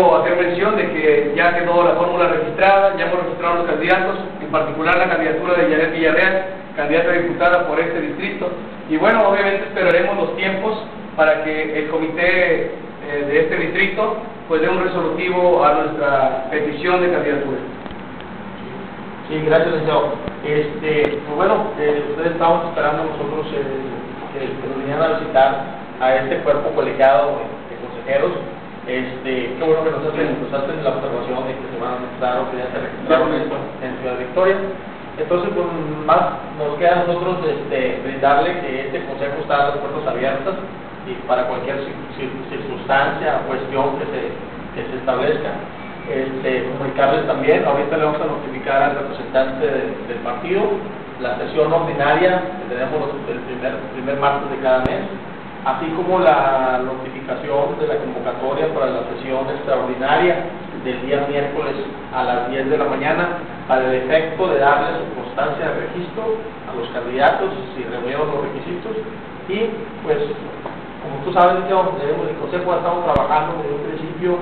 Hacer mención de que ya quedó la fórmula registrada, ya hemos registrado los candidatos, en particular la candidatura de Janet Villarreal, candidata a diputada por este distrito. Y bueno, obviamente esperaremos los tiempos para que el comité de este distrito pues dé un resolutivo a nuestra petición de candidatura. Sí, gracias, licenciado. Pues bueno, ustedes estaban esperando nosotros que nos vinieran a visitar a este cuerpo colegiado de consejeros. Qué bueno que nos hacen la observación de que se van a registrar o que ya se registraron esto en Ciudad Victoria. Entonces, pues más nos queda a nosotros brindarle que este consejo está a las puertas abiertas y para cualquier circunstancia o cuestión que se establezca. Comunicarles también, ahorita le vamos a notificar al representante del partido la sesión ordinaria que tenemos el primer martes de cada mes, así como la notificación de la convocatoria para la sesión extraordinaria del día miércoles a las 10 de la mañana, para el efecto de darle su constancia de registro a los candidatos si reunieron los requisitos. Y pues, como tú sabes, el Consejo ha estado trabajando desde un principio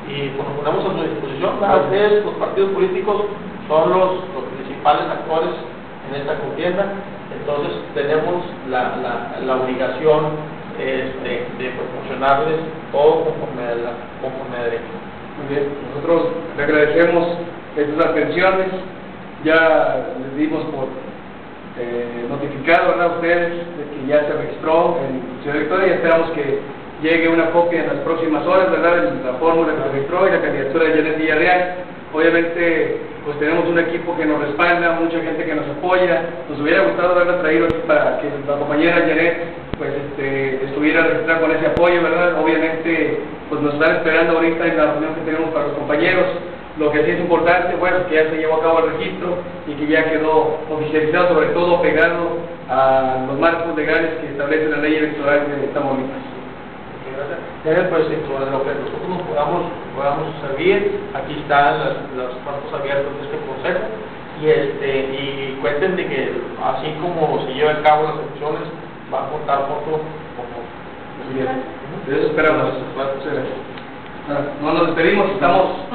y pues, nos ponemos a su disposición. Ustedes, los partidos políticos, son los principales actores en esta contienda. Entonces tenemos la obligación de proporcionarles todo conforme a derecho. Muy bien, nosotros le agradecemos estas atenciones, ya les dimos por notificado, ¿verdad?, a ustedes de que ya se registró en Ciudad Victoria y esperamos que llegue una copia en las próximas horas, ¿verdad?, la fórmula que se registró y la candidatura de Janet Villarreal. Obviamente, pues tenemos un equipo que nos respalda, mucha gente que nos apoya. Nos hubiera gustado haberla traído aquí para que la compañera Janet pues estuviera registrada con ese apoyo, ¿verdad? Obviamente, pues nos están esperando ahorita en la reunión que tenemos para los compañeros. Lo que sí es importante, bueno, que ya se llevó a cabo el registro y que ya quedó oficializado, sobre todo pegado a los marcos legales que establece la ley electoral de Tamaulipas. Gracias. Pues dentro de lo que nosotros nos podamos servir, aquí están las puertas abiertas de este consejo y cuenten de que así como se lleva a cabo las elecciones va a contar foto como bien. De eso esperamos. No nos despedimos, estamos